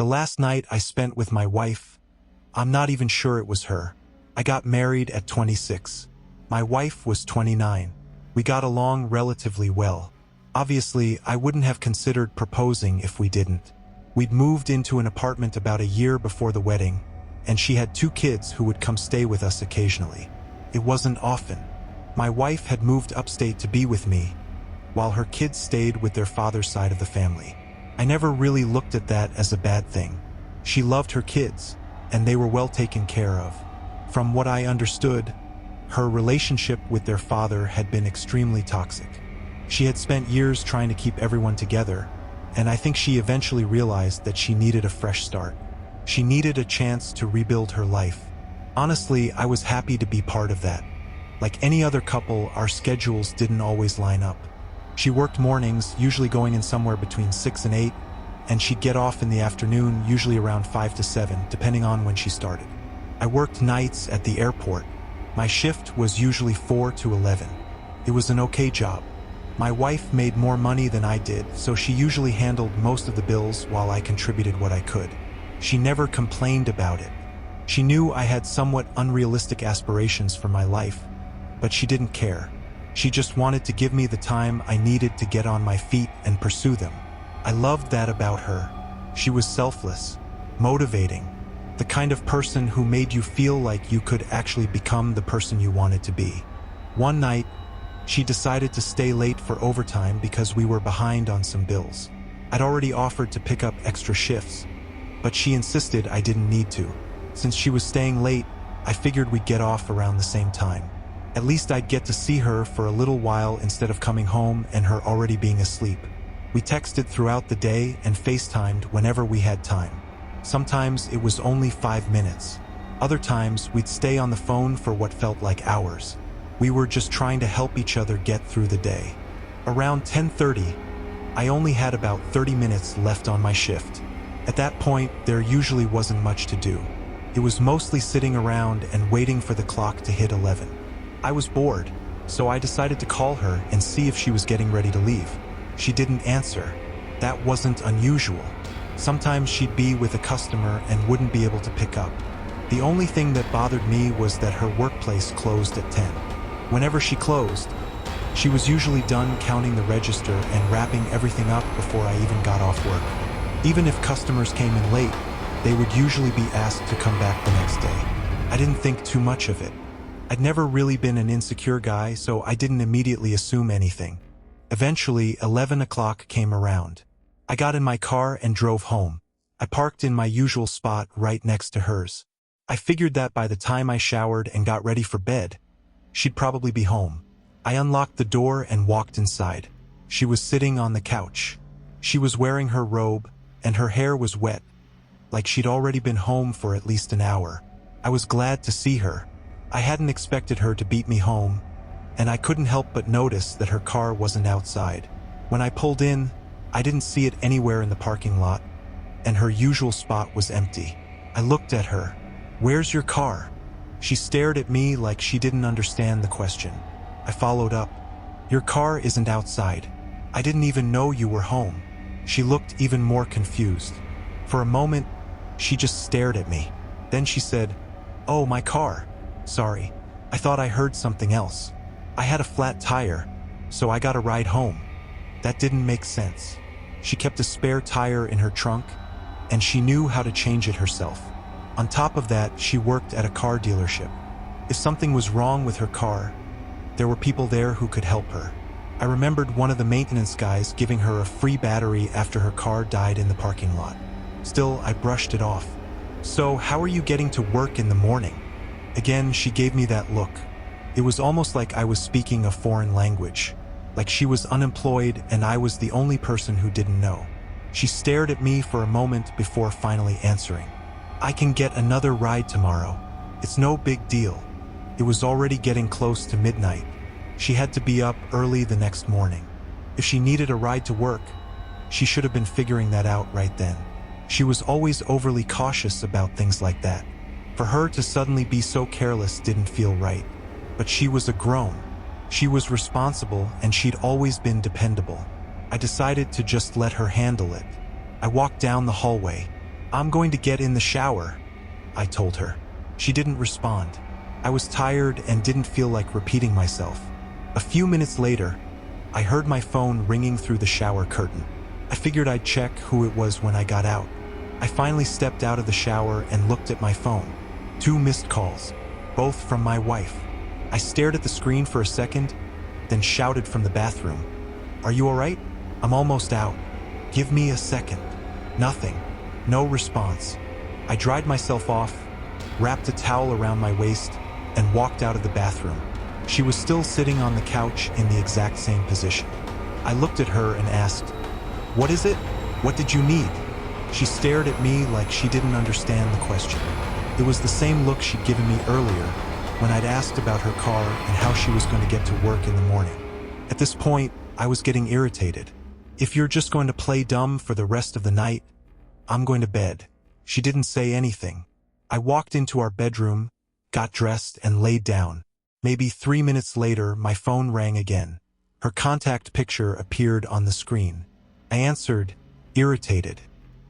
last night I spent with my wife, I'm not even sure it was her. I got married at 26. My wife was 29. We got along relatively well. Obviously, I wouldn't have considered proposing if we didn't. We'd moved into an apartment about a year before the wedding, and she had 2 kids who would come stay with us occasionally. It wasn't often. My wife had moved upstate to be with me, while her kids stayed with their father's side of the family. I never really looked at that as a bad thing. She loved her kids, and they were well taken care of. From what I understood, her relationship with their father had been extremely toxic. She had spent years trying to keep everyone together, and I think she eventually realized that she needed a fresh start. She needed a chance to rebuild her life. Honestly, I was happy to be part of that. Like any other couple, our schedules didn't always line up. She worked mornings, usually going in somewhere between 6 and 8, and she'd get off in the afternoon, usually around 5 to 7, depending on when she started. I worked nights at the airport. My shift was usually 4 to 11. It was an okay job. My wife made more money than I did, so she usually handled most of the bills while I contributed what I could. She never complained about it. She knew I had somewhat unrealistic aspirations for my life, but she didn't care. She just wanted to give me the time I needed to get on my feet and pursue them. I loved that about her. She was selfless, motivating, the kind of person who made you feel like you could actually become the person you wanted to be. One night, she decided to stay late for overtime because we were behind on some bills. I'd already offered to pick up extra shifts, but she insisted I didn't need to. Since she was staying late, I figured we'd get off around the same time. At least I'd get to see her for a little while instead of coming home and her already being asleep. We texted throughout the day and FaceTimed whenever we had time. Sometimes it was only 5 minutes. Other times we'd stay on the phone for what felt like hours. We were just trying to help each other get through the day. Around 10:30, I only had about 30 minutes left on my shift. At that point, there usually wasn't much to do. It was mostly sitting around and waiting for the clock to hit 11. I was bored, so I decided to call her and see if she was getting ready to leave. She didn't answer. That wasn't unusual. Sometimes she'd be with a customer and wouldn't be able to pick up. The only thing that bothered me was that her workplace closed at 10. Whenever she closed, she was usually done counting the register and wrapping everything up before I even got off work. Even if customers came in late, they would usually be asked to come back the next day. I didn't think too much of it. I'd never really been an insecure guy, so I didn't immediately assume anything. Eventually, 11 o'clock came around. I got in my car and drove home. I parked in my usual spot right next to hers. I figured that by the time I showered and got ready for bed, she'd probably be home. I unlocked the door and walked inside. She was sitting on the couch. She was wearing her robe, and her hair was wet, like she'd already been home for at least an hour. I was glad to see her. I hadn't expected her to beat me home, and I couldn't help but notice that her car wasn't outside. When I pulled in, I didn't see it anywhere in the parking lot, and her usual spot was empty. I looked at her. "Where's your car?" She stared at me like she didn't understand the question. I followed up. "Your car isn't outside. I didn't even know you were home." She looked even more confused. For a moment, she just stared at me. Then she said, "Oh, my car. Sorry. I thought I heard something else. I had a flat tire, so I got a ride home." That didn't make sense. She kept a spare tire in her trunk, and she knew how to change it herself. On top of that, she worked at a car dealership. If something was wrong with her car, there were people there who could help her. I remembered one of the maintenance guys giving her a free battery after her car died in the parking lot. Still, I brushed it off. "So, how are you getting to work in the morning?" Again, she gave me that look. It was almost like I was speaking a foreign language, like she was unemployed and I was the only person who didn't know. She stared at me for a moment before finally answering. "I can get another ride tomorrow. It's no big deal." It was already getting close to midnight. She had to be up early the next morning. If she needed a ride to work, she should have been figuring that out right then. She was always overly cautious about things like that. For her to suddenly be so careless didn't feel right. But she was a grown. She was responsible and she'd always been dependable. I decided to just let her handle it. I walked down the hallway. I'm going to get in the shower, I told her. She didn't respond. I was tired and didn't feel like repeating myself. A few minutes later, I heard my phone ringing through the shower curtain. I figured I'd check who it was when I got out. I finally stepped out of the shower and looked at my phone. 2 missed calls, both from my wife. I stared at the screen for a second, then shouted from the bathroom, "Are you all right? I'm almost out. Give me a second." Nothing. No response. I dried myself off, wrapped a towel around my waist, and walked out of the bathroom. She was still sitting on the couch in the exact same position. I looked at her and asked, "What is it? What did you need?" She stared at me like she didn't understand the question. It was the same look she'd given me earlier when I'd asked about her car and how she was going to get to work in the morning. At this point, I was getting irritated. "If you're just going to play dumb for the rest of the night, I'm going to bed." She didn't say anything. I walked into our bedroom, got dressed, and laid down. Maybe 3 minutes later, my phone rang again. Her contact picture appeared on the screen. I answered, irritated.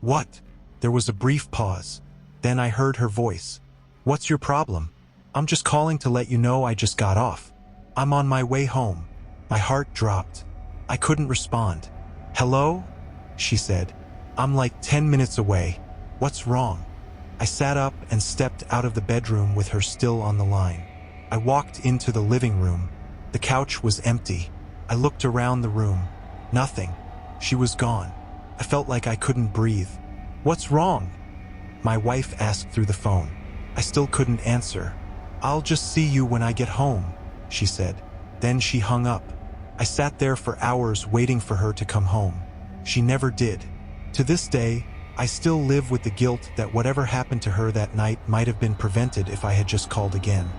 "What?" There was a brief pause. Then I heard her voice. "What's your problem?" "I'm just calling to let you know I just got off. I'm on my way home." My heart dropped. I couldn't respond. "Hello?" she said. "I'm like 10 minutes away. What's wrong?" I sat up and stepped out of the bedroom with her still on the line. I walked into the living room. The couch was empty. I looked around the room. Nothing. She was gone. I felt like I couldn't breathe. "What's wrong?" my wife asked through the phone. I still couldn't answer. "I'll just see you when I get home," she said. Then she hung up. I sat there for hours waiting for her to come home. She never did. To this day, I still live with the guilt that whatever happened to her that night might have been prevented if I had just called again.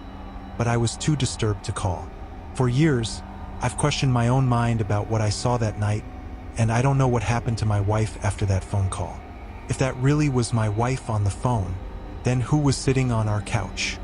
But I was too disturbed to call. For years, I've questioned my own mind about what I saw that night, and I don't know what happened to my wife after that phone call. If that really was my wife on the phone, then who was sitting on our couch?